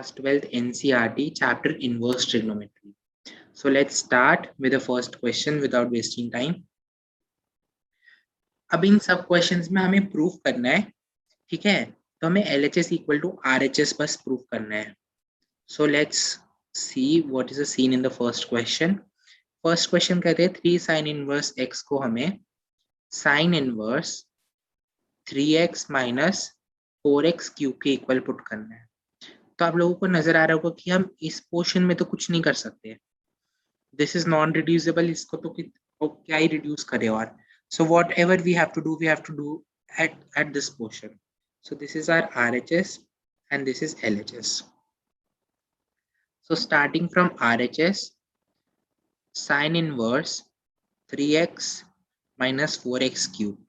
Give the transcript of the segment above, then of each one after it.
class 12th NCERT chapter inverse trigonometry. So let's start with the first question without wasting time. अब इन सब questions में हमें proof करना है, ठीक है? तो हमें LHS इक्वल टू RHS बस प्रूफ करना है. So let's see what is the scene in the first question. First question कहते हैं 3 sin inverse x को हमें sin inverse 3x minus 4x cube के इक्वल पुट करना है. तो आप लोगों को नजर आ रहा होगा कि हम इस पोर्शन में तो कुछ नहीं कर सकते. दिस इज नॉन रिड्यूसेबल, इसको तो क्या ही रिड्यूस करे. और so whatever we have to do at this portion. So this is our RHS and this is LHS. So starting from RHS, sin inverse 3x minus 4x cube.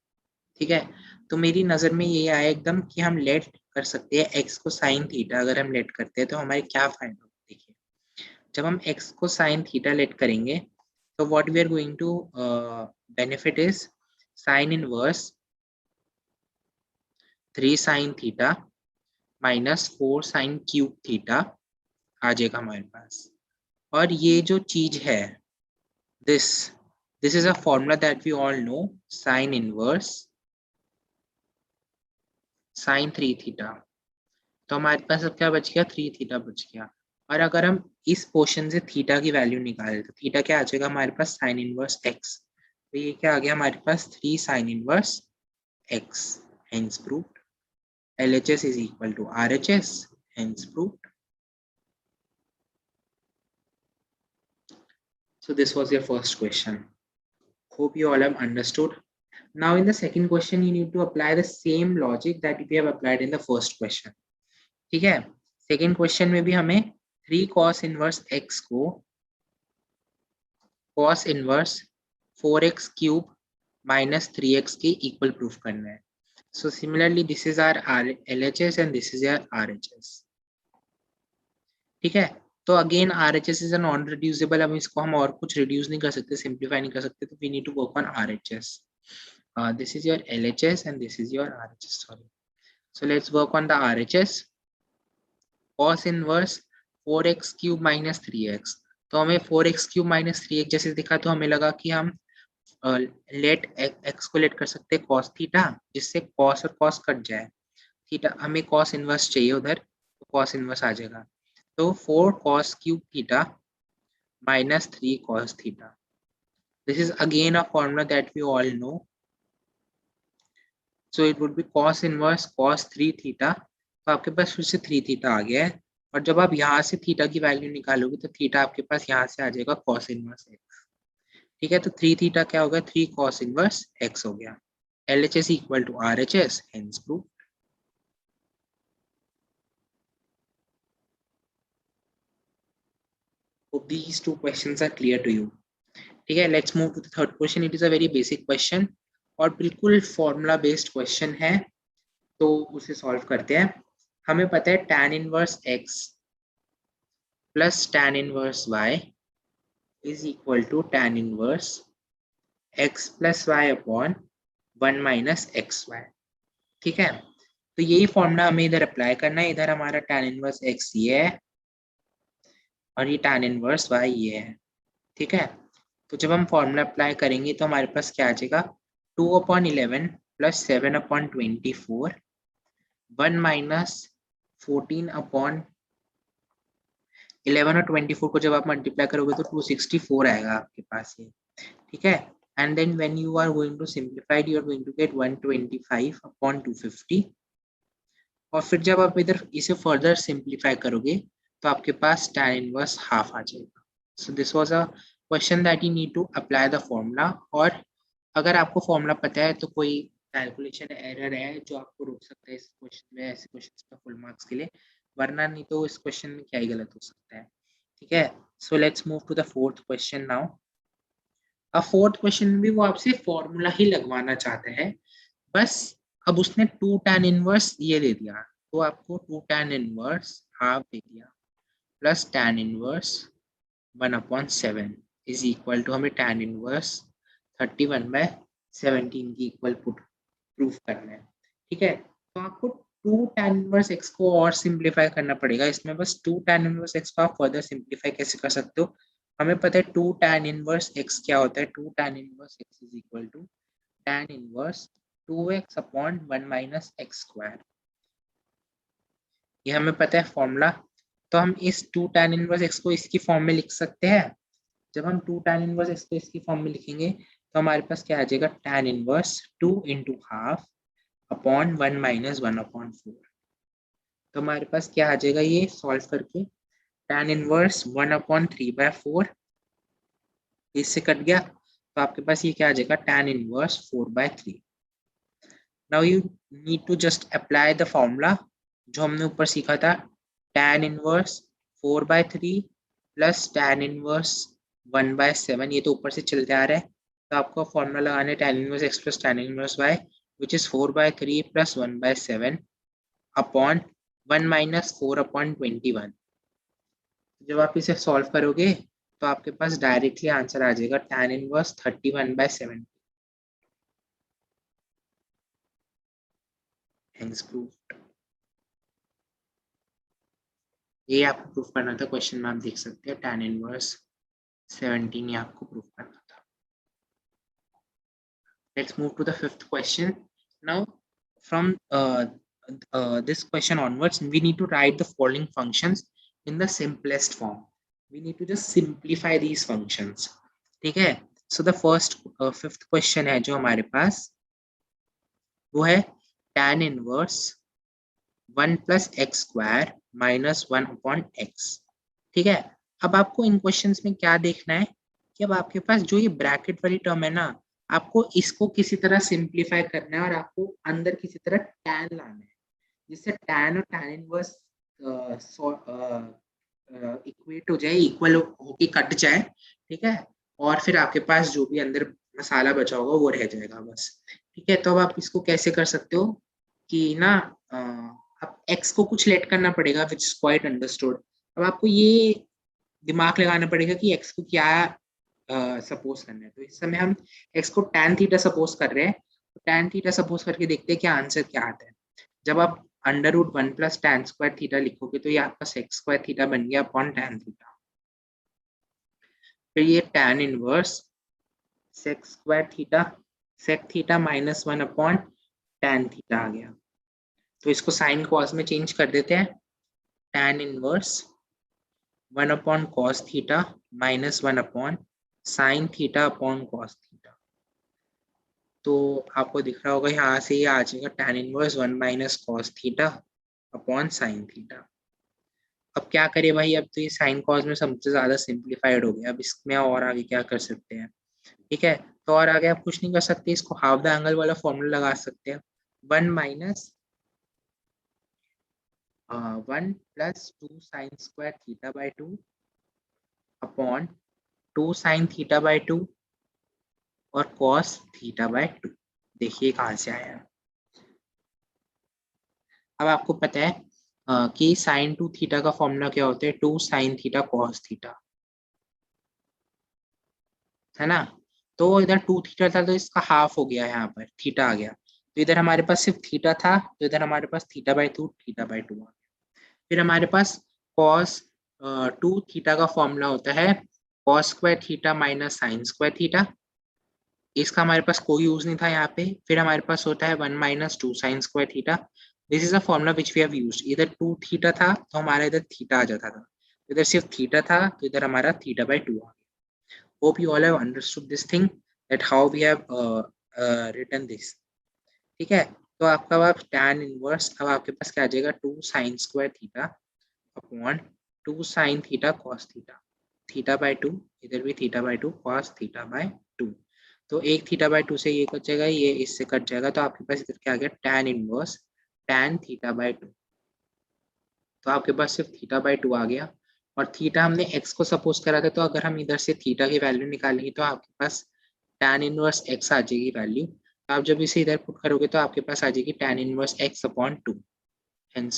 ठीक है, तो मेरी नजर में ये आया एकदम कि हम लेट कर सकते हैं x को sin थीटा. अगर हम लेट करते हैं तो हमारे क्या फाइंड होगा. देखिए, जब हम x को sin थीटा लेट करेंगे तो what we are going to benefit is sin inverse 3 sin theta minus 4 sin cube theta आ जाएगा हमारे पास. और ये जो चीज है, this is a formula that we all know, sin inverse sin 3 theta. तो हमारे पास अब क्या बच गया, 3 थीटा बच गया. और अगर हम इस पोर्शन से थीटा की वैल्यू निकालें तो थीटा क्या आ जाएगा हमारे पास, sin इनवर्स x. तो ये क्या आ गया हमारे पास, 3 sin inverse x. Hence proved. LHS is equal to RHS. Hence proved. So this was your first question. Hope you all have understood. Now in the second question you need to apply the same logic that we have applied in the first question. ठीक है, second question में भी हमें 3 cos inverse x को cos inverse 4x cube minus 3x के equal proof करना है. So similarly this is our LHS and this is your RHS. ठीक है, तो again RHS is a non reducible. अब इसको हम और कुछ रिड्यूस नहीं कर सकते, सिंप्लीफाई नहीं कर सकते, तो we need to work on RHS. This is your LHS and this is your RHS. Sorry. So let's work on the RHS. cos inverse 4x cube minus 3x. तो हमें 4x क्यूब माइनस 3x जैसे दिखा तो हमें लगा कि हम late x को लेट कर सकते हैं cos थीटा, जिससे cos और cos कट जाए. थीटा हमें cos इनवर्स चाहिए उधर, तो cos इनवर्स आ जाएगा. तो 4 cos cube theta minus 3 cos theta. This is again a formula that we all know. So it would be cos inverse cos 3 theta. तो आपके पास फिर से 3 थीटा आ गया है. और जब आप यहाँ से थीटा की वैल्यू निकालोगे तो थीटा आपके पास यहाँ से आ जाएगा cos इनवर्स x. ठीक है, तो 3 थीटा क्या होगा, 3 cos इनवर्स x हो गया. LHS equal to RHS. Hence proved. Hope these two questions are clear to you. ठीक है, let's move to the third question. It is a very basic question और बिल्कुल फॉर्मूला बेस्ड क्वेश्चन है, तो उसे solve करते हैं. हमें पता है tan inverse x plus tan inverse y is equal to tan inverse x plus y upon 1 minus x y. ठीक है, तो यही फॉर्मूला हमें इधर अप्लाई करना है. इधर हमारा tan इनवर्स x ये है और ये tan इनवर्स y ये है. ठीक है, तो जब हम फॉर्मूला अप्लाई करेंगे तो हमारे पास क्या आ जाएगा, 2/11 प्लस 7/24 1 माइनस 14/11 और 24 को जब आप मल्टीप्लाई करोगे तो 264 आएगा आपके पास ये. ठीक है, and then when you are going to simplify you are going to get 125/250. और फिर जब आप इधर इसे फर्दर सिंप्लीफाई करोगे तो आपके पास tan इनवर्स हाफ आ जाएगा. So this was a question that you need to apply the formula. और अगर आपको फॉर्मूला पता है तो कोई कैलकुलेशन एरर है जो आपको रोक सकता है इस क्वेश्चन में, ऐसे क्वेश्चंस में फुल मार्क्स के लिए, वरना नहीं तो इस क्वेश्चन में क्या ही गलत हो सकता है. ठीक है, so let's move to the fourth question now. अब फोर्थ क्वेश्चन में भी वो आपसे फॉर्मूला ही लगवाना चाहते हैं बस. अब उसने 2 tan इनवर्स ये दे दिया, तो आपको 2 tan इनवर्स हाफ दे दिया plus tan inverse 1/7 is equal to हमें tan इनवर्स 31/17 की इक्वल पुट प्रूफ करना है. ठीक है, तो आपको टू tan इनवर्स x को और सिंप्लीफाई करना पड़ेगा इसमें, बस टू tan इनवर्स x को आप फर्दर सिंप्लीफाई कैसे कर सकते हो? हमें पता है टू tan इनवर्स x क्या होता है, two tan inverse x is equal to tan inverse 2x upon 1 minus x square, ये हमें पता है फॉर्मूला। तो हम इस टू tan इनवर्स x को इसकी फॉर्म में लिख सकते हैं। जब हम टू tan इनवर्स x को इसकी फॉर्म में लिखेंगे तो हमारे पास क्या आ जाएगा, tan inverse 2 into half upon 1 minus 1 upon 4। तो हमारे पास क्या आ जाएगा, ये सॉल्व करके tan इनवर्स 1 अपॉन 3/4 इससे कट गया, तो आपके पास ये क्या आ जाएगा, tan inverse 4/3। Now you need to just apply the formula जो हमने ऊपर सीखा था, tan inverse 4/3 plus tan inverse 1/7, ये तो ऊपर से चलते आ रहा है, तो आपको फॉर्मूला लगाना है tan inverse x plus tan inverse y which is 4/3 plus 1/7 upon 1 minus 4 upon 21। जब आप इसे सॉल्व करोगे तो आपके पास डायरेक्टली आंसर आ जाएगा tan इनवर्स 31/7। Hence proved. ये आपको प्रूफ करना था, क्वेश्चन में आप देख सकते हैं tan इनवर्स 17 ये आपको प्रूफ करना था। Let's move to the fifth question. Now, from this question onwards, we need to write the following functions in the simplest form. We need to just simplify these functions. ठीक है? So the first fifth question है जो हमारे पास वो है tan inverse 1 plus x square minus 1 upon x. ठीक है? अब आपको इन क्वेश्चंस में क्या देखना है कि अब आपके पास जो ये ब्रैकेट वाली टर्म है ना, आपको इसको किसी तरह सिंप्लीफाई करना है और आपको अंदर किसी तरह tan लाना है, जिससे tan और tan इनवर्स इक्वेट हो जाए, इक्वल होके कट जाए। ठीक है, और फिर आपके पास जो भी अंदर मसाला बचा होगा वो रह जाएगा बस। ठीक है, तो अब आप इसको कैसे कर सकते हो कि ना, अब x को कुछ लेट करना पड़ेगा विच इज क्वाइट अंडरस्टूड। अब आपको ये दिमाग लगाना पड़ेगा कि x को क्या सपोज करना है। तो इस समय हम x को tan थीटा सपोज कर रहे हैं, तो tan थीटा सपोज करके देखते हैं कि आंसर क्या आता है। जब आप under root 1 plus tan square theta लिखोगे तो ये आपका sec स्क्वायर थीटा बन गया अपॉन tan थीटा। फिर ये tan inverse sec square theta, sec theta minus 1 upon tan theta आ गया। तो इसको साइन कॉस में चेंज कर देते हैं, tan inverse 1 upon cos theta minus 1 upon sine theta upon cos theta. तो आपको दिख रहा होगा यहाँ से ये आ जाएगा tan inverse 1 minus cos theta upon sine theta. अब क्या करें भाई, अब तो ये साइन कॉस में सबसे ज्यादा सिंप्लीफाइड हो गया, अब इसमें और आगे क्या कर सकते हैं। ठीक है, तो और आगे आप कुछ नहीं कर सकते, इसको हाफ द एंगल वाला फॉर्मूला लगा सकते हैं, 1 minus 1 plus 2 sine square theta by 2 upon 2 sine theta by 2 और कॉस थीटा बाई 2। देखिए कहाँ से आया। अब आपको पता है कि साइन 2 थीटा का फॉर्मूला क्या होता है, 2 साइन थीटा कॉस थीटा, है ना। तो इधर 2 थीटा था तो इसका हाफ हो गया, यहाँ पर थीटा आ गया, तो इधर हमारे पास सिर्फ थीटा था, तो इधर हमारे पास थीटा बाई 2 थीटा बाई 2 आ गया। फिर हमारे पास कॉस 2 थीटा का फॉर्मूला होता है cos square theta minus sign square theta, इसका हमारे पास कोई यूज नहीं था यहाँ पे। फिर हमारे पास होता है 1 minus 2 sine square theta, this is a formula which we have used. इधर 2 थीटा था तो हमारा इधर थीटा आ जाता था, इधर सिर्फ थीटा था तो इधर हमारा थीटा बाई 2 आ गया। Hope you all have understood this thing that how we have written this। ठीक है, तो आपका अब tan इनवर्स, अब आपके पास क्या आ जाएगा 2 sine square theta upon 2 sine theta cos theta, theta by 2, इधर भी theta by 2 cos theta by 2। तो एक थीटा बाई 2 से ये कट जाएगा, ये इससे कट जाएगा, तो आपके पास इधर क्या आ गया tan inverse tan theta by 2। तो आपके पास सिर्फ थीटा बाई 2 आ गया, और थीटा हमने x को सपोज करा था, तो अगर हम इधर से थीटा की वैल्यू निकालेंगे तो आपके पास tan इनवर्स x आ जाएगी वैल्यू। तो आप जब इसे इधर पुट करोगे तो आपके पास आ जाएगी tan inverse x upon 2, hence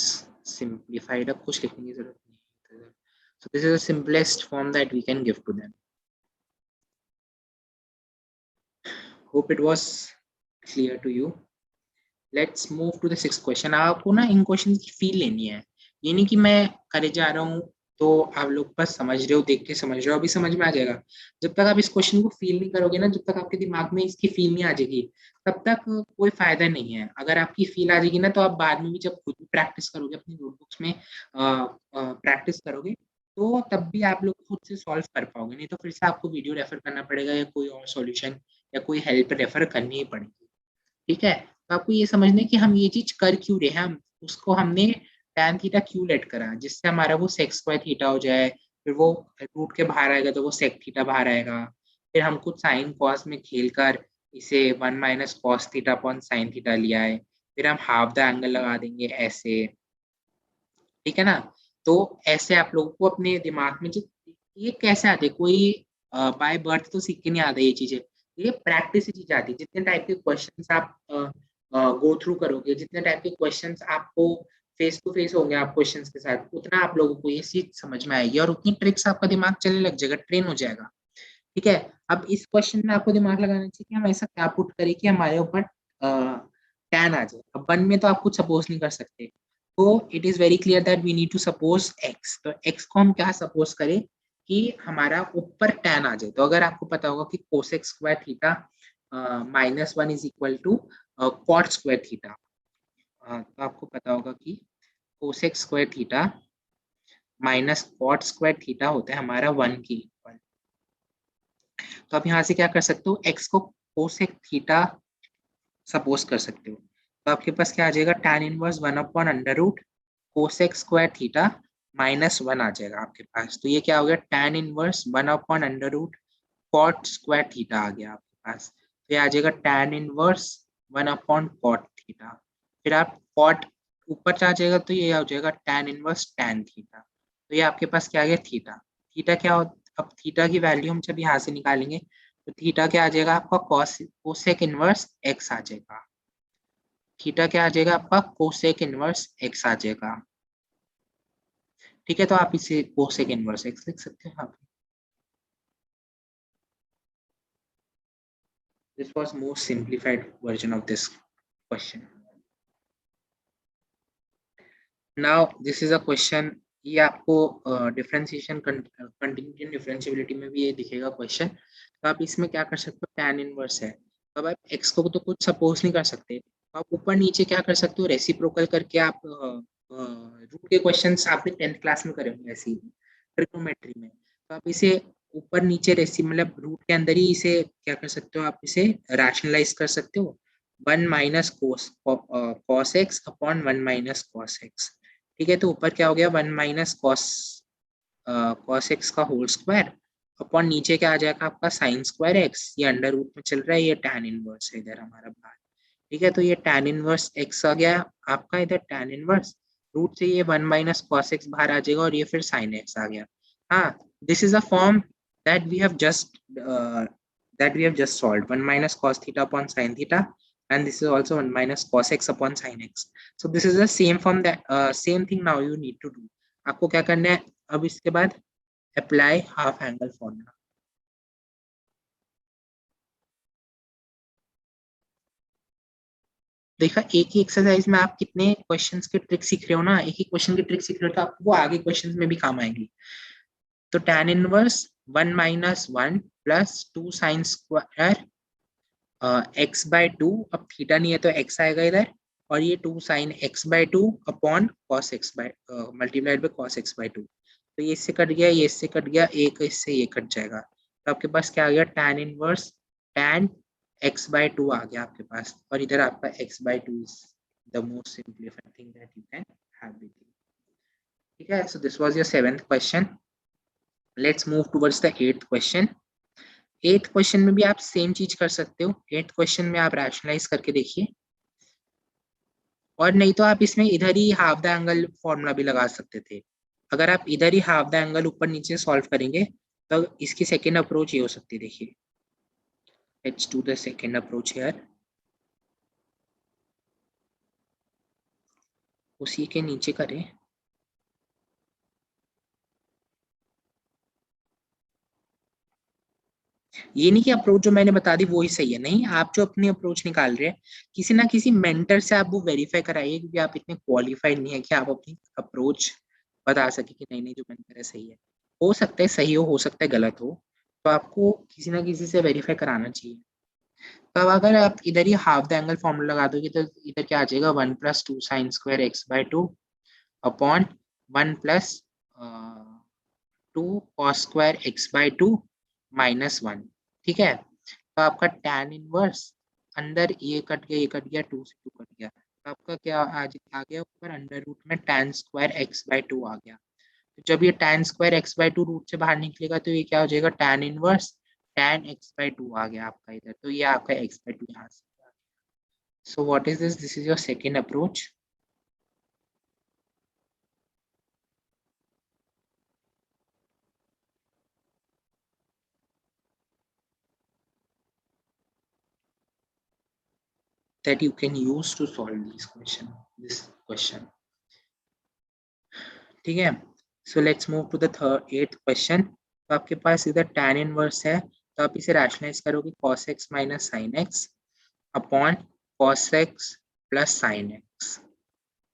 simplified. अब कुछ लिखने की जरूरत नहीं है। So this is the simplest form that we can give to them. Hope it was clear to you. Let's move to the sixth question. आपको ना इन क्वेश्चन की फील लेनी है, ये नहीं कि मैं करे जा रहा हूँ तो आप लोग बस समझ रहे हो, देख के समझ रहे हो, अभी समझ में आ जाएगा। जब तक आप इस क्वेश्चन को फील नहीं करोगे ना, जब तक आपके दिमाग में इसकी फील नहीं आ जाएगी, तब तक कोई फायदा नहीं है। अगर आपकी फील आ जाएगी ना, तो आप बाद में भी जब खुद भी प्रैक्टिस करोगे, अपनी नोटबुक्स में प्रैक्टिस करोगे, तो तब भी आप लोग खुद से सॉल्व कर पाओगे। नहीं तो फिर से आपको वीडियो रेफर करना पड़ेगा, या कोई और सॉल्यूशन या कोई हेल्प रेफर करनी ही पड़ेगी। ठीक है, तो आपको ये समझना है कि हम ये चीज कर क्यों रहे हैं। हम उसको हमने tan थीटा क्यों लेट करा, जिससे हमारा वो sec स्क्वायर थीटा हो जाए, फिर वो रूट के बाहर आएगा तो वो sec थीटा बाहर आएगा। फिर हम कुछ साइन कॉस में खेल कर इसे 1 minus cos theta upon sine theta लिया है। फिर हम हाफ द एंगल लगा देंगे ऐसे, ठीक है ना। तो ऐसे आप लोगों को अपने दिमाग में जो ये कैसे आते, कोई बाय बर्थ तो सीख के नहीं आते ये चीजें, ये प्रैक्टिस से चीज आती है। जितने टाइप के क्वेश्चंस आप गो थ्रू करोगे, जितने टाइप के क्वेश्चंस आपको फेस टू फेस होंगे आप क्वेश्चंस के साथ, उतना आप लोगों को ये चीज समझ में आएगी और उतनी ट्रिक्स आपका दिमाग चलने लग जाएगा, ट्रेन हो जाएगा। ठीक है, अब इस क्वेश्चन में आपको दिमाग लगाना चाहिए कि हम ऐसा क्या पुट करें कि हमारे ऊपर टैन आ जाए। अब वन में तो आप कुछ सपोज नहीं कर सकते, तो it is very clear that we need to suppose x. तो एक्स को हम क्या सपोज करें कि हमारा ऊपर टैन आ जाए। तो अगर आपको पता होगा कि cosec square theta -1 is equal to cot square theta, तो आपको पता होगा कि cosec square theta minus cot square theta होता है हमारा 1 के इक्वल। तो आप यहाँ से क्या कर सकते हो, एक्स को कोसेक थीटा सपोज कर सकते हो। तो आपके पास क्या आ जाएगा, tan inverse 1 upon under root cosec square theta -1 आ जाएगा आपके पास। तो ये क्या हो गया, tan inverse 1 upon under root cot square theta आ गया आपके पास। तो ये आ जाएगा tan inverse 1 upon cot theta. फिर आप कॉट ऊपर आ जाएगा तो ये हो जाएगा tan इनवर्स tan थीटा। तो ये आपके पास क्या आ गया, थीटा। थीटा क्या हो, अब थीटा की वैल्यू हम जब यहाँ से निकालेंगे तो थीटा क्या आ जाएगा आपका, कॉस कोसेक इनवर्स एक्स आ जाएगा। थीटा क्या आ जाएगा आपका, कोसेक इनवर्स एक्स आ जाएगा। ठीक है, तो आप इसे कोसेक इनवर्स एक्स लिख सकते हैं आप। This was most simplified version of this question. Now this is a question, ये आपको डिफरेंशिएशन कंटिन्यूटी डिफरेंशिएबिलिटी में भी ये दिखेगा क्वेश्चन। तो आप इसमें क्या कर सकते हो, tan इनवर्स है, तो अब आप x को तो कुछ सपोज नहीं कर सकते, तो आप ऊपर नीचे क्या कर सकते हो, रेसिप्रोकल करके आप रूट के क्वेश्चंस आपने 10th क्लास में करे होंगे ऐसे ही ट्रिग्नोमेट्री में। तो आप इसे ऊपर नीचे रेसी मतलब रूट के अंदर ही इसे क्या कर सकते हो, आप इसे रैशनलाइज कर सकते हो। 1 minus cos x upon 1 minus cos x. ठीक है, तो ऊपर क्या हो गया, 1 माइनस कॉस एक्स का होल स्क्वायर अपॉन नीचे क्या आ जाएगा आपका साइन स्क्वायर एक्स, ये अंडर रूट में चल रहा है, ये tan इनवर्स है इधर हमारा बाहर। ठीक है, तो ये tan इनवर्स एक्स आ गया आपका इधर tan इनवर्स, रूट से ये 1 माइनस कॉस एक्स बाहर आ जाएगा और ये फिर साइन एक्स आ गया। हाँ, this is a form that we have just solved 1 minus cos theta upon sin theta, and this is also 1 minus cos x upon sin x. So this is the same form, that same thing now you need to do. आपको क्या करना है, अब इसके बाद apply half angle formula. देखा, एक ही exercise में आप कितने क्वेश्चंस की ट्रिक सीख रहे हो ना, एक ही क्वेश्चन की ट्रिक सीख रहे हो, तो आपको वो आगे क्वेश्चंस में भी काम आएंगी। तो tan inverse 1 minus 1 plus 2 sine square x by 2, अब थीटा नहीं है तो एक्स आएगा इधर, और ये 2 sine x by 2 upon cos x by multiplied by cos x by 2। तो ये इससे कट गया, ये इससे कट गया, एक इससे ये कट जाएगा, तो आपके पास क्या आ गया, tan inverse tan x by 2 आ गया आपके पास, और इधर आपका x by 2 is the most simplified thing that you can have with you. ठीक है, so this was your 7th question. Let's move towards the 8th question. 8th question में भी आप सेम चीज कर सकते हो। 8th क्वेश्चन में आप रैशनलाइज करके देखिए, और नहीं तो आप इसमें इधर ही हाफ द एंगल फॉर्मूला भी लगा सकते थे। अगर आप इधर ही हाफ द एंगल ऊपर नीचे सॉल्व करेंगे तो इसकी सेकेंड अप्रोच ये हो सकती है, देखिए। Let's do the second approach here. उसी के नीचे करें, ये नहीं कि अप्रोच जो मैंने बता दी वो ही सही है, नहीं, आप जो अपनी अप्रोच निकाल रहे हैं किसी ना किसी मेंटर से आप वो वेरीफाई कराइए, क्योंकि आप इतने क्वालिफाइड नहीं है कि आप अपनी अप्रोच बता सके कि नहीं नहीं जो मेंटर है सही है। हो सकता है सही हो सकता है गलत हो, तो आपको किसी ना किसी से वेरीफाई कराना चाहिए। तो अब अगर आप इधर ही हाफ द एंगल फॉर्मूला लगा दोगे तो इधर क्या आ जाएगा, 1 + 2 sin² x/2 upon 1 + 2 cos² x/2 -1। ठीक है, तो आपका tan इनवर्स, अंदर ये कट गया, ये कट गया, 2 से 2 कट गया, तो आपका क्या आ गया ऊपर, अंडर रूट में tan² x/2 आ गया। तो जब ये tan² x/2 रूट से बाहर निकलेगा तो ये क्या हो जाएगा, tan इनवर्स tan x/2 आ गया आपका इधर, तो ये आपका x/2 यहाँ से। So what is this is your second approach. that you can use to solve this question। ठीक है, so let's move to the third eighth question. तो आपके पास इधर tan इनवर्स है, तो आप इसे रैशनलाइज करोगे cos x minus sin x upon cos x plus sin x।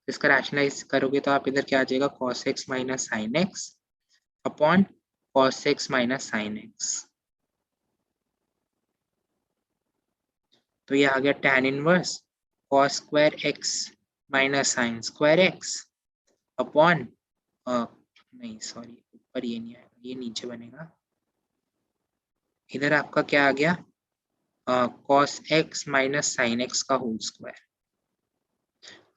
इसका रैशनलाइज करोगे तो आप इधर क्या आ जाएगा, cos x minus sin x upon cos x minus sin x। तो ये आ गया tan inverse cos² x minus sin² x upon नहीं सॉरी, ऊपर ये नहीं आएगा, ये नीचे बनेगा। इधर आपका क्या आ गया, cos x minus sin x का whole square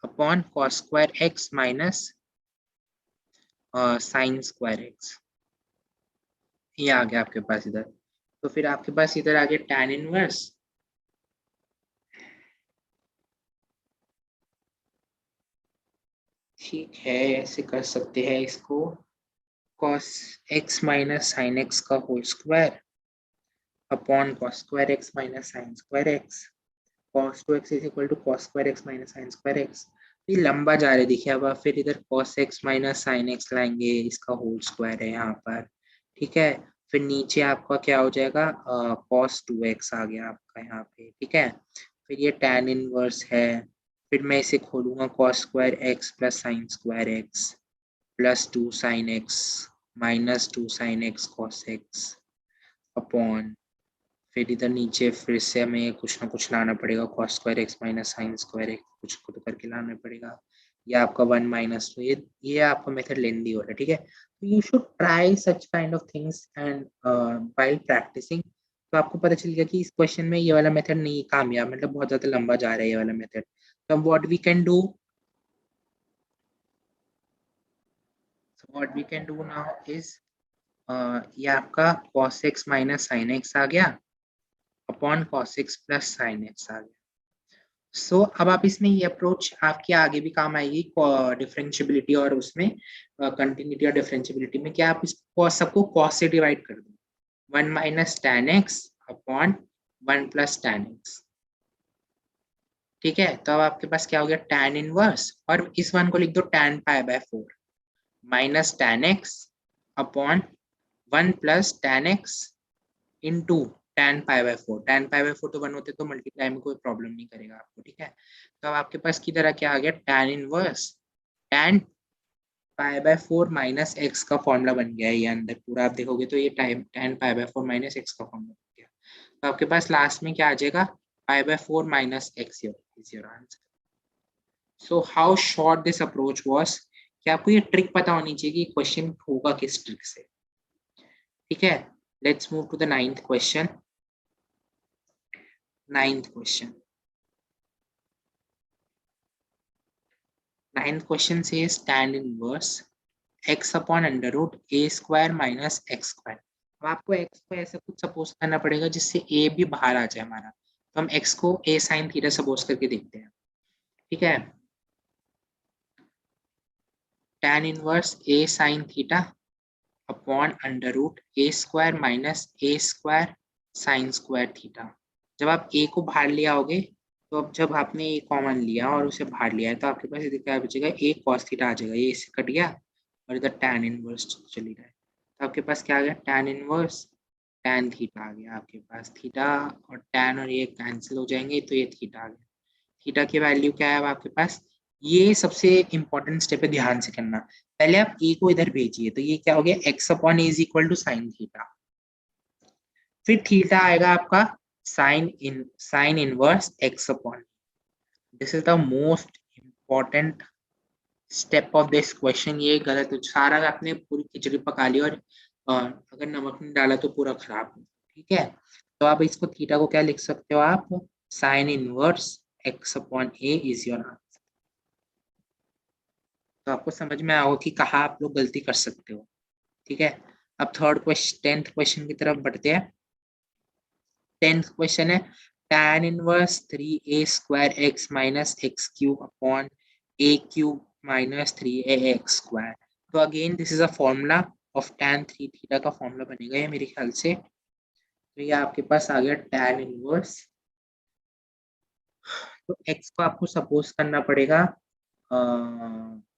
upon cos² x minus sin² x। ये आ गया आपके पास इधर। तो फिर आपके पास इधर आ गया tan इनवर्स ठीक है, ऐसे कर सकते हैं इसको, cos x minus sin x का whole square upon cos² x minus sin² x, cos2x is equal to cos² x minus sin² x। ये लंबा जा रहा है, देखिए अब आप फिर इधर cos x minus sin x लाएंगे, इसका होल स्क्वायर है यहाँ पर। ठीक है, फिर नीचे आपका क्या हो जाएगा, cos2x आ गया आपका यहाँ पे। ठीक है, फिर ये tan इनवर्स है, फिर मैं इसे खोलूंगा cos² x plus sin² x plus 2 sin x minus 2 sin x cos x upon, फिर इधर नीचे फिर से हमें कुछ ना कुछ लाना पड़ेगा, cos² x minus sin² x कुछ को तो करके लाना पड़ेगा। ये आपका 1 माइनस, तो ये आपका मेथड लेंदी हो रहा है। ठीक है, तो you should try such kind of things and while practicing, तो आपको पता चल गया कि इस क्वेश्चन में ये वाला मेथड नहीं कामयाब, मतलब बहुत ज्यादा लंबा जा रहा है ये वाला मेथड। तो what we can do, now is ये आपका cos x minus sin x आ गया upon cos x plus sin x आ गया। सो अब आप इसमें ये अप्रोच आपके आगे भी काम आएगी डिफरेंशियबिलिटी और उसमें कंटिन्यूटी और डिफरेंशियबिलिटी में, क्या आप इसको सबको कॉस से डिवाइड कर दो, 1 minus tan x upon 1 plus tan x। ठीक है, तो अब आपके पास क्या हो गया, tan इनवर्स, और इस वन को लिख दो tan π/4 minus tan x upon 1 plus tan x into tan π/4। tan π/4 तो 1 होते तो मल्टीप्लाई में कोई प्रॉब्लम नहीं करेगा आपको। ठीक है, तो अब आपके पास की तरह क्या आ गया, tan inverse tan π/4 minus x का फॉर्मूला बन गया है, ये अंदर पूरा आप देखोगे तो ये टाइम tan π/4 माइनस एक्स का फॉर्मूला बन गया। तो आपके पास लास्ट में क्या आ जाएगा, π/4 minus x is your answer. So how short this approach was, कि आपको ये ट्रिक पता होनी चाहिए कि क्वेश्चन होगा किस ट्रिक से। ठीक है, let's move to the ninth question. Ninth question, ninth question says tan inverse x upon under root a square minus x square। अब आपको x को ऐसा कुछ सपोज करना पड़ेगा जिससे a भी बाहर आ जाए हमारा, तो हम x को a sin थीटा सपोज करके देखते हैं। ठीक है, tan inverse a sin theta upon under root a square minus a square sine square theta. जब आप a को बाहर ले आओगे, तो अब जब आपने a कॉमन लिया और उसे बाहर लिया है तो आपके पास इधर क्या बचेगा, a cos थीटा आ जाएगा, ये इससे कट गया और इधर tan इनवर्स चली रहा है। तो आपके पास क्या आ गया, tan इनवर्स tan थीटा आ गया आपके पास, थीटा और tan और ये कैंसिल हो जाएंगे तो ये थीटा आ गया। थीटा की वैल्यू क्या है अब आपके पास, ये सबसे इंपॉर्टेंट स्टेप है, ध्यान से करना। पहले आप ए को इधर भेजिए, तो ये क्या हो गया, x upon a is equal to sine theta. फिर थीटा आएगा आपका sine inverse x upon, this is the most important step of this question. ये गलत है, सारा आपने पूरी खिचड़ी पका ली और अगर नमक नहीं डाला तो पूरा खराब हो, ठीक है। तो आप इसको थीटा को क्या लिख सकते हो आप, sign inverse x upon a is your answer. तो आपको समझ में आओ कि कहाँ आप लोग गलती कर सकते हो, ठीक है। अब थर्ड क्वेश्चन, 10th क्वेश्चन की तरफ बढ़ते हैं। 10th क्वेश्चन है tan inverse 3a square x minus x cube upon a cube minus 3ax square. तो again this is a formula of tan 3 theta का फॉर्मूला बनेगा ये मेरे ख्याल से। तो ये आपके पास आ गया tan इनवर्स, तो x को आपको सपोज करना पड़ेगा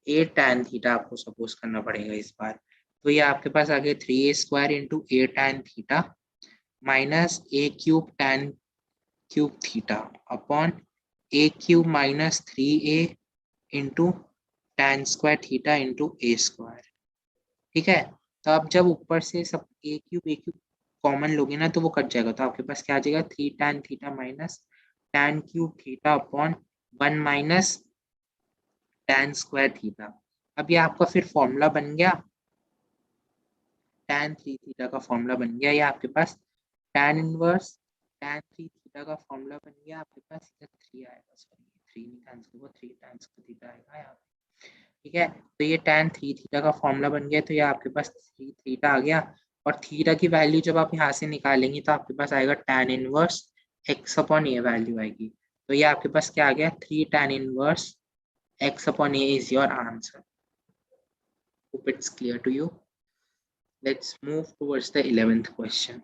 a tan थीटा आपको सपोज करना पड़ेगा इस बार। तो ये आपके पास आ गया 3a square into a tan theta minus a cube tan cube theta upon a cube minus 3a into tan square theta into a square, ठीक है। तो आप जब ऊपर से सब a क्यूब कॉमन लोगे ना तो वो कट जाएगा, तो आपके पास क्या आ जाएगा 3 tan theta minus tan cube theta upon 1 minus tan square theta. अब ये आपका फिर फॉर्मूला बन गया, tan 3 थीटा का फॉर्मूला बन गया। ये आपके पास tan इनवर्स tan 3 थीटा का फॉर्मूला बन गया आपके पास, इधर 3 आएगा, सॉरी 3 नहीं कैंसिल हुआ, 3 टाइम्स थीटा आएगा यहाँ, ठीक है। तो ये tan 3 थीटा का फॉर्मूला बन गया, तो ये आपके पास 3 थीटा आ गया। और थीटा की वैल्यू जब आप यहाँ से निकालेंगे तो आपके पास आएगा tan इनवर्स x अपॉन ए वैल्यू आएगी। तो ये आपके पास क्या आ गया, 3 tan inverse x upon a is your answer. Hope it's clear to you. Let's move towards the 11th question.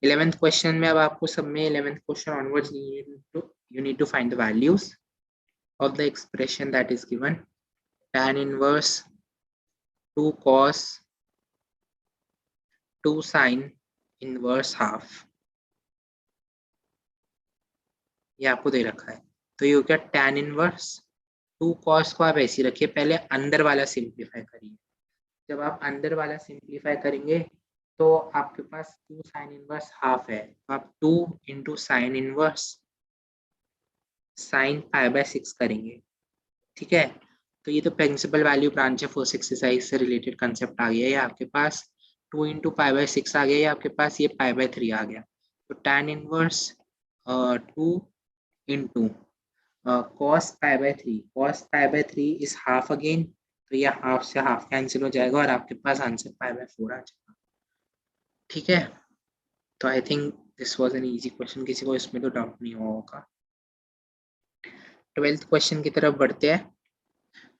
11th question में अब आपको सब में 11th question onwards you need to find the values of the expression that is given, tan inverse 2 cos 2 sin inverse half, ये आपको दे रखा है। तो ये हो गया tan इनवर्स 2 cos को आप ऐसे रखिए, पहले अंदर वाला सिंप्लीफाई करिए। जब आप अंदर वाला सिंप्लीफाई करेंगे तो आपके पास 2 sin इनवर्स हाफ है, तो आप 2 into sine inverse sine pi by 6 करेंगे, ठीक है। तो ये तो प्रिंसिपल वैल्यू ब्रांच है, फर्स्ट एक्सरसाइज से रिलेटेड कंसेप्ट आ गया। ये आपके पास 2 इंटू पाई बाय 6 आ गया, ये आपके पास ये पाई बाय 3 आ गया। तो tan inverse 2 into cos pi by 3, cos pi by 3 is half again, तो ये हाफ से हाफ कैंसिल हो जाएगा और आपके पास आंसर पाई बाय 4 आ जाएगा, ठीक है। तो I think this was an easy question, किसी को इसमें तो डाउट नहीं हुआ होगा। 12th क्वेश्चन की तरफ बढ़ते हैं।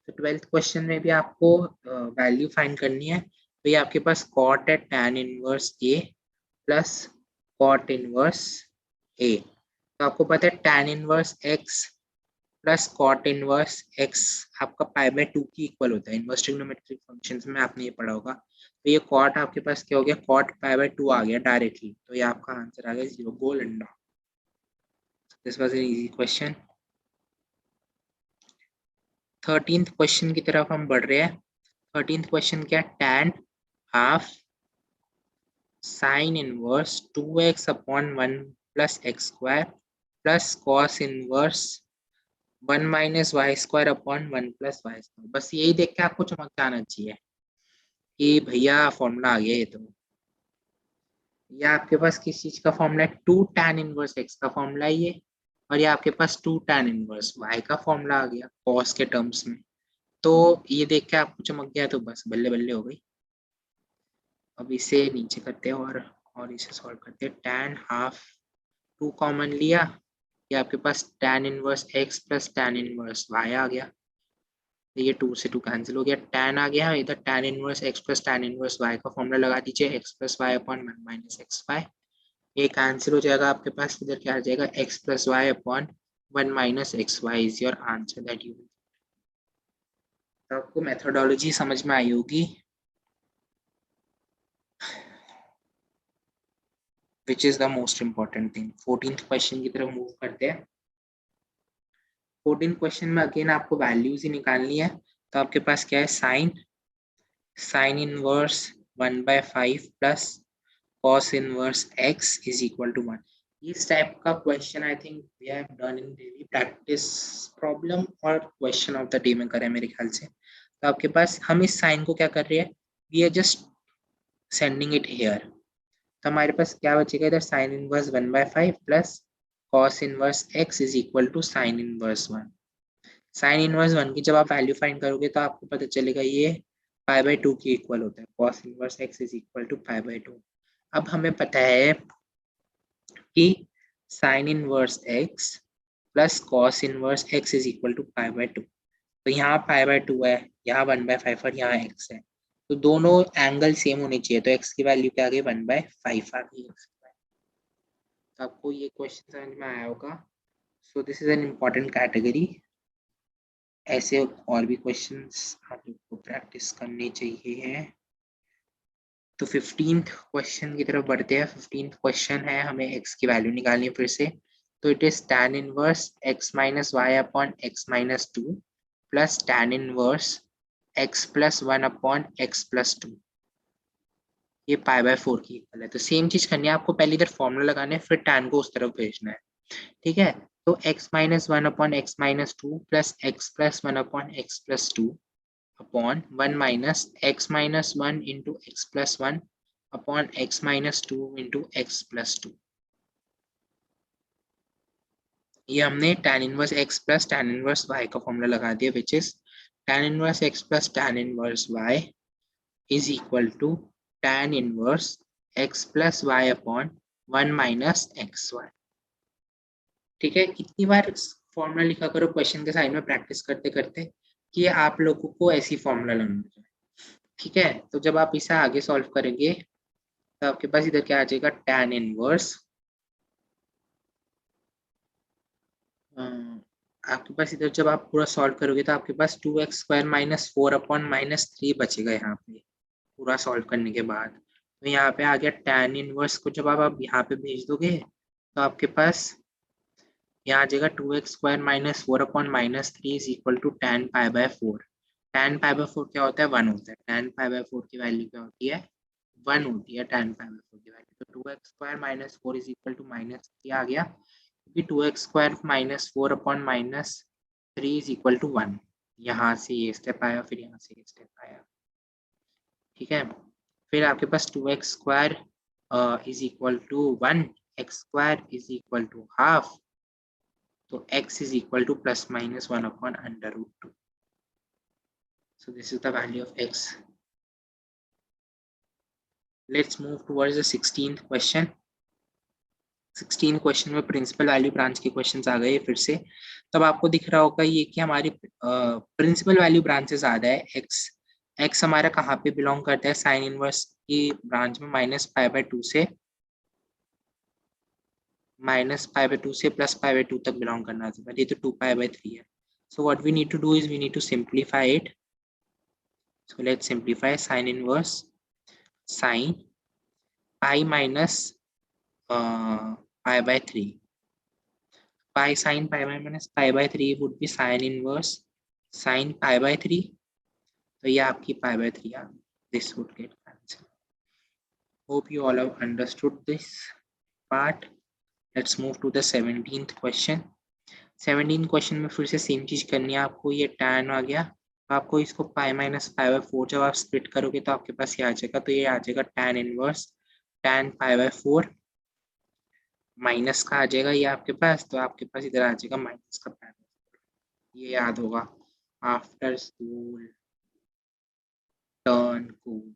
तो 12th क्वेश्चन में भी आपको वैल्यू फाइंड करनी है। तो ये आपके पास कॉट है tan inverse a plus cot inverse a. तो आपको पता है tan inverse x plus cot inverse x आपका पाई बाय 2 की इक्वल होता है। इनवर्स ट्रिग्नोमेट्रिक फंक्शंस में आपने ये पढ़ा होगा। तो ये कॉट आपके पास क्या हो गया, कॉट पाई बाय 2 आ गया डायरेक्टली, तो ये आपका आंसर आ गया 0, गोल अंडा। This was an easy question. 13th question की तरफ हम बढ़ रहे हैं। 13th क्वेश्चन क्या, tan half sine inverse 2x upon 1 plus x square plus cos inverse 1 minus y square upon 1 plus y square. बस यही देख के आपको चमक जाना चाहिए कि भैया फॉर्मूला आ गया। ये तो ये आपके पास किस चीज का फॉर्मूला है, 2 tan इनवर्स x का फॉर्मूला है ये, और ये आपके पास 2 tan इनवर्स y का फॉर्मूला आ गया कॉस के टर्म्स में। तो ये देख के आपको चमक गया तो बस बल्ले बल्ले हो गई। अब इसे नीचे करते हैं और इसे सॉल्व करते हैं। tan हाफ 2 कॉमन लिया, ये आपके पास tan inverse x plus tan inverse y आ गया। ये 2 से 2 कैंसिल हो गया, tan आ गया इधर, tan inverse x plus tan inverse y का फॉर्मूला लगा दीजिए, x plus y upon 1 minus x y. ये कैंसिल हो जाएगा आपके पास, इधर क्या आ जाएगा x plus y upon 1 minus x y is your answer that you. तो आपको मेथोडोलॉजी समझ में आई होगी। Which is the most important thing. 14th question की तरफ मूव करते हैं। 14th क्वेश्चन में अगेन आपको वैल्यूज ही निकालनी है। तो आपके पास क्या है, sign inverse 1/5 plus cos inverse x is equal to 1। इस टाइप का question I think we have done in daily practice problem और क्वेश्चन ऑफ द डे में करें मेरे ख्याल से। तो आपके पास हम इस साइन को क्या कर रहे हैं, we are just sending it here. तो हमारे पास क्या बचेगा इधर, sine inverse 1/5 plus cos inverse x is equal to sine inverse 1। Sine inverse 1 की जब आप वैल्यू फाइंड करोगे तो आपको पता चलेगा ये π/2 के इक्वल होता है। cos inverse x is equal to π/2। अब हमें पता है कि sine inverse x plus cos inverse x is equal to π/2। तो यहाँ π/2 है, यहाँ 1/5 और यहाँ x है, तो दोनों एंगल सेम होने चाहिए। तो x की वैल्यू क्या आ गई, 1/5 आ गई। तो आपको ये क्वेश्चन समझ में आया होगा। सो this is an important category. ऐसे और भी क्वेश्चंस आप लोग को प्रैक्टिस करनी चाहिए। तो 15th क्वेश्चन की तरफ बढ़ते हैं। 15th क्वेश्चन है, हमें x की वैल्यू निकालनी है फिर से। तो it is tan inverse x minus y upon x minus 2 plus tan inverse x plus 1 upon x plus 2। ये π/4 की इक्वल है। तो सेम चीज करनी है आपको, पहले इधर फॉर्मूला लगाना है, फिर tan को उस तरफ भेजना है। ठीक है, तो x minus 1 upon x minus 2 plus x plus 1 upon x plus 2 upon 1 minus x minus 1 into x plus 1 upon x minus 2 into x plus 2। ये हमने tan inverse x plus tan inverse y का formula लगा दिया, which is tan inverse x plus tan inverse y is equal to tan inverse x plus y upon 1 minus xy। ठीक है, कितनी बार formula लिखा करो क्वेश्चन के साइड में प्रैक्टिस करते करते कि आप लोगों को ऐसी फॉर्मूला लाना है। ठीक है, तो जब आप इसे आगे सॉल्व करेंगे तो आपके पास इधर क्या आ जाएगा, tan इनवर्स आपके पास इधर जब आप पूरा सॉल्व करोगे तो आपके पास 2x² माइनस 4 अपॉन माइनस 3 बचेगा यहाँ पे पूरा सॉल्व करने के बाद। तो यहाँ पे आ गया tan इनवर्स को जब आप यहाँ पे भेज दोगे तो आपके पास यहाँ आ जाएगा 2x² minus 4 upon minus 3 is equal to tan π/4। tan π/4 क्या होता है, 1 होता है। tan π/4 की वैल्यू क्या होती है, 1 होती है tan π/4 की वैल्यू। तो 2x² minus 4 is equal to minus 3 आ गया, क्योंकि 2x² minus 4 upon minus 3 is equal to 1। यहाँ से ये स्टेप आया, फिर यहाँ से ये स्टेप आया। ठीक है, फिर आपके पास 2x² is equal to 1, x² is equal to half, तो x is equal to plus minus 1 upon under root 2. So this is the value of x. Let's move towards the 16th question. 16th question में principal value branch के questions आ गए फिर से। तब आपको दिख रहा होगा ये कि हमारी प्रिंसिपल वैल्यू ब्रांच से ज्यादा है। x हमारा कहाँ पे बिलोंग करता है, साइन इनवर्स की ब्रांच में -π/2 से -π/2 से +π/2 तक बिलोंग करना चाहिए। ये तो 2π/3 है। So what we need to do is we need to simplify it. So let's simplify sin inverse sin pi minus π/3. Pi sin pi minus π/3 would be sin inverse sin π/3. तो ये आपकी π/3 आ गई. This would get cancelled. Hope you all have understood this part. Let's move to the 17th question. 17th question में फिर से same चीज करनी है आपको। ये tan आ गया, आपको इसको पाई माइनस π/4 जब आप स्प्लिट करोगे तो आपके पास ये आ जाएगा। तो ये आ जाएगा tan इनवर्स tan π/4 माइनस का आ जाएगा ये आपके पास। तो आपके पास इधर आ जाएगा माइनस का π/4। ये याद होगा, आफ्टर स्कूल टर्न कूल।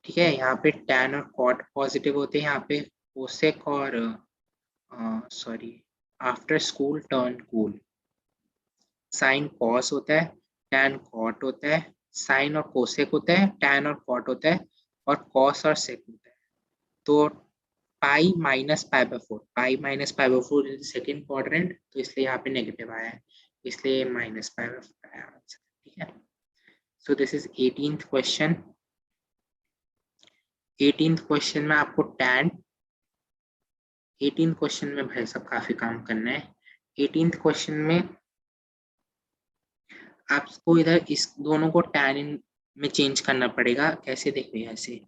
ठीक है, यहाँ पे tan और cot पॉजिटिव होते हैं, यहाँ पे कोसेक और sorry after school turn cool. Sine cos होता है, टैन कॉट होता है, साइन और कोसेक होता है, टैन और कॉट होता है, और कॉस और सेक होता है। तो pi minus π/4, pi minus π/4 second quadrant, तो इसलिए यहाँ पे नेगेटिव आया है, इसलिए -π/4 आया। ठीक है, so this is 18th question. 18th question में आपको tan 18th क्वेश्चन में भाई साहब काफी काम करना है। 18th क्वेश्चन में आपको इधर इस दोनों को tan में चेंज करना पड़ेगा। कैसे देखिए, ऐसे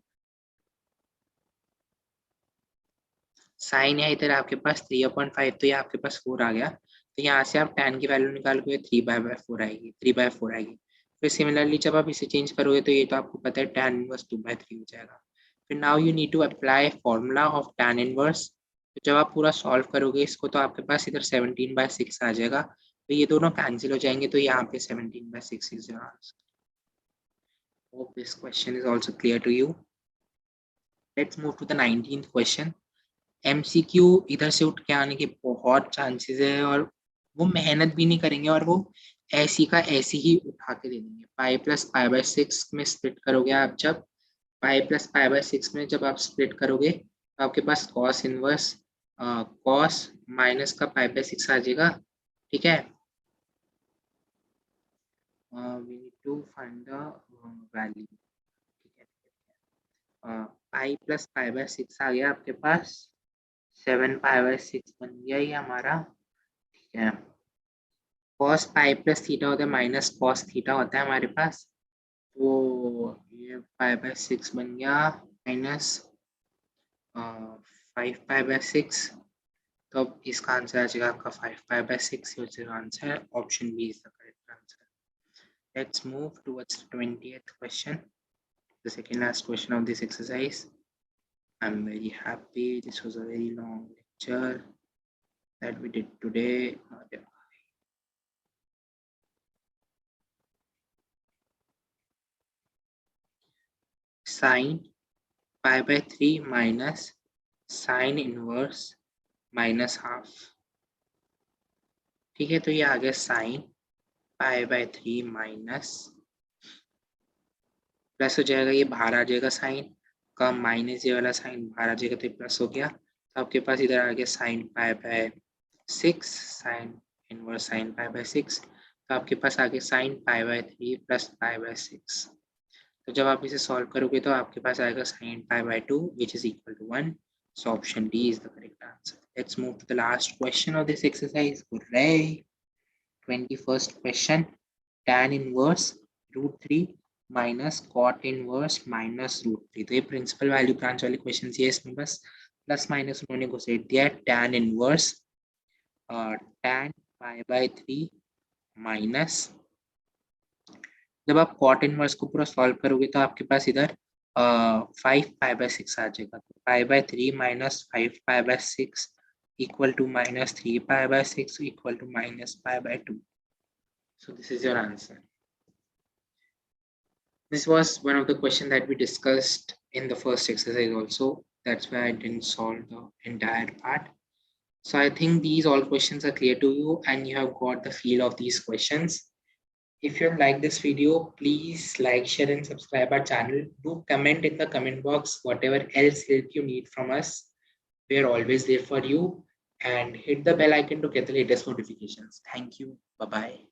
साइन है इधर आपके पास 3/5, तो ये आपके पास 4 आ गया। तो यहाँ से आप tan की वैल्यू निकालोगे 3/4 आएगी, 3/4 आएगी। फिर सिमिलरली जब आप इसे चेंज करोगे तो ये तो आपको पता है tan इनवर्स 2/3 हो जाएगा। फिर now you need to apply formula of tan inverse. तो जब आप पूरा सॉल्व करोगे इसको तो आपके पास इधर 17/6 आ जाएगा। तो ये दोनों कैंसिल हो जाएंगे, तो यहाँ पे 17/6 is your answer. Hope this question is also clear to you. Let's move to the 19th question. MCQ इधर से उठ के आने के बहुत चांसेस है, और वो मेहनत भी नहीं करेंगे और वो ऐसी का ऐसी ही उठा के दे देंगे। पाई प्लस पाई/6 में स्प्लिट करोगे आप, जब पाई प्लस पाई/6 में जब आप स्प्लिट करोगे तो आपके पास कॉस इनवर्स कॉस माइनस का पाई/6 आ जाएगा। ठीक है, we need to find the value. ठीक है, पाई प्लस पाई/6 आ गया आपके पास, 7/6 बन गया ये हमारा। ठीक है, कॉस पाई प्लस थीटा होता है माइनस कॉस थीटा होता है हमारे पास, तो ये पाई/6 बन गया माइनस 5/6। तो अब इसका आंसर आ जाएगा आपका 5/6। Answer option B is the correct answer. Let's move towards 20th question, the second last question of this exercise. I'm very happy. This was a very long lecture that we did today. Sine pi/3 minus sine inverse minus half। ठीक है, तो ये आ गया sign pi/3 minus, plus हो जाएगा, ये बाहर आ जाएगा साइन का, माइनस ये वाला साइन बाहर आ जाएगा तो ये प्लस हो गया। तो आपके पास इधर आ गया sign pi/6 sine inverse sine pi/6। तो आपके पास आ गया साइन pi/3 प्लस pi/6। तो जब आप इसे सॉल्व करोगे तो आपके पास आएगा sin pi/2 which is equal to 1. So option D is the correct answer. Let's move to the last question of this exercise. Hooray! 21st question. Tan inverse √3 minus cot inverse minus √3। तो ये principal value branch वाले question है, इसमें बस plus minus उन्होंने घुसेड़ दिया है। tan inverse tan pi/3 minus, जब आप कॉट इनवर्स को पूरा सॉल्व करोगे तो आपके पास इधर 5/6 आ जाएगा। तो pi/3 minus 5/6 equal to minus 3/6 equal to minus pi/2। So this is your answer. This was one of the questions that we discussed in the first exercise also. That's why I didn't solve the entire part. So I think these all questions are clear to you and you have got the feel of these questions. If you like this video, please like, share and subscribe our channel. Do comment in the comment box whatever else help you need from us. We are always there for you, and hit the bell icon to get the latest notifications. Thank you. Bye-bye.